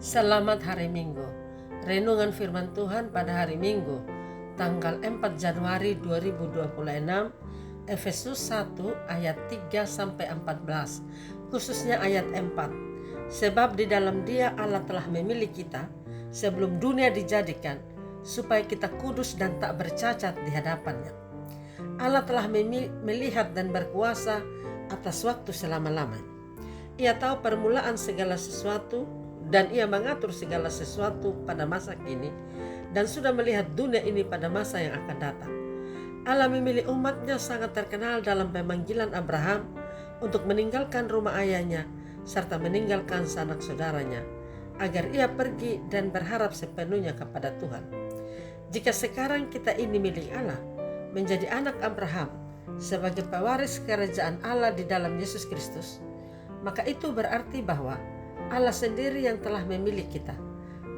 Selamat hari Minggu. Renungan firman Tuhan pada hari Minggu, tanggal 4 Januari 2026, Efesus 1 ayat 3-14, khususnya ayat 4. Sebab di dalam Dia Allah telah memilih kita sebelum dunia dijadikan, supaya kita kudus dan tak bercacat di hadapannya. Allah telah melihat dan berkuasa atas waktu selama-lamanya. Ia tahu permulaan segala sesuatu dan Ia mengatur segala sesuatu pada masa kini dan sudah melihat dunia ini pada masa yang akan datang. Allah memilih umatnya sangat terkenal dalam pemanggilan Abraham untuk meninggalkan rumah ayahnya serta meninggalkan sanak saudaranya agar ia pergi dan berharap sepenuhnya kepada Tuhan. Jika sekarang kita ini milik Allah, menjadi anak Abraham sebagai pewaris kerajaan Allah di dalam Yesus Kristus, maka itu berarti bahwa Allah sendiri yang telah memilih kita.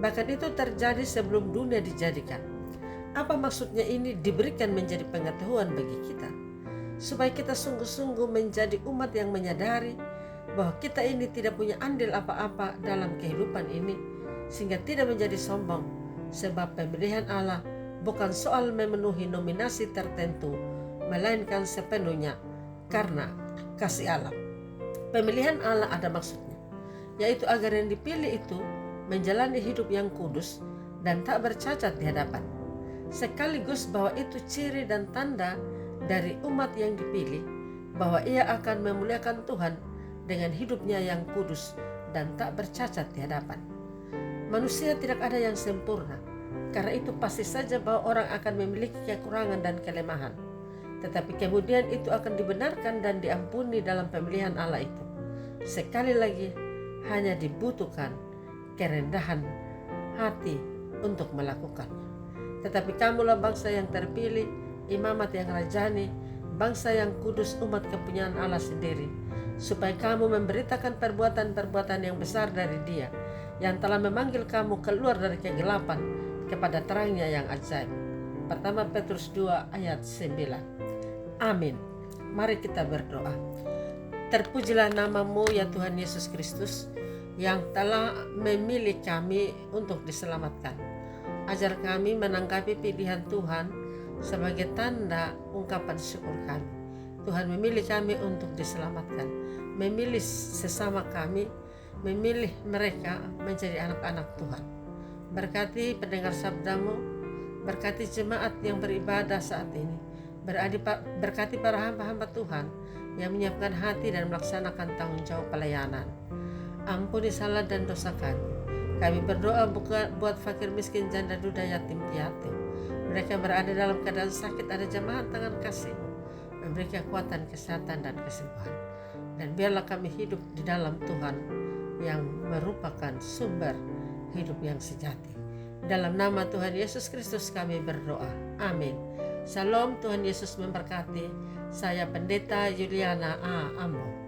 Bahkan itu terjadi sebelum dunia dijadikan. Apa maksudnya ini diberikan menjadi pengetahuan bagi kita? Supaya kita sungguh-sungguh menjadi umat yang menyadari bahwa kita ini tidak punya andil apa-apa dalam kehidupan ini, sehingga tidak menjadi sombong. Sebab pemilihan Allah bukan soal memenuhi nominasi tertentu, melainkan sepenuhnya karena kasih Allah. Pemilihan Allah ada maksudnya, yaitu agar yang dipilih itu menjalani hidup yang kudus dan tak bercacat di hadapan. Sekaligus bahwa itu ciri dan tanda dari umat yang dipilih, bahwa ia akan memuliakan Tuhan dengan hidupnya yang kudus dan tak bercacat di hadapan. Manusia tidak ada yang sempurna, karena itu pasti saja bahwa orang akan memiliki kekurangan dan kelemahan. Tetapi kemudian itu akan dibenarkan dan diampuni dalam pemilihan Allah itu. Sekali lagi, hanya dibutuhkan kerendahan hati untuk melakukannya. Tetapi kamulah bangsa yang terpilih, imamat yang rajani, bangsa yang kudus, umat kepunyaan Allah sendiri, supaya kamu memberitakan perbuatan-perbuatan yang besar dari Dia, yang telah memanggil kamu keluar dari kegelapan kepada terangnya yang ajaib. Pertama Petrus 2 ayat 9. Amin. Mari kita berdoa. Terpujilah nama-Mu ya Tuhan Yesus Kristus, yang telah memilih kami untuk diselamatkan. Ajar kami menanggapi pilihan Tuhan sebagai tanda ungkapan syukur kami. Tuhan memilih kami untuk diselamatkan, memilih sesama kami, memilih mereka menjadi anak-anak Tuhan. Berkati pendengar sabda-Mu, berkati jemaat yang beribadah saat ini, berkati para hamba-hamba Tuhan yang menyiapkan hati dan melaksanakan tanggung jawab pelayanan. Ampuni salah dan dosa kami. Kami berdoa buat fakir miskin, janda duda, yatim piatu. Mereka berada dalam keadaan sakit, ada jamahan tangan kasih-Mu, memberi kekuatan, kesehatan dan kesembuhan. Dan biarlah kami hidup di dalam Tuhan yang merupakan sumber hidup yang sejati. Dalam nama Tuhan Yesus Kristus kami berdoa. Amin. Shalom, Tuhan Yesus memberkati. Saya Pendeta Juliana A. Ambo.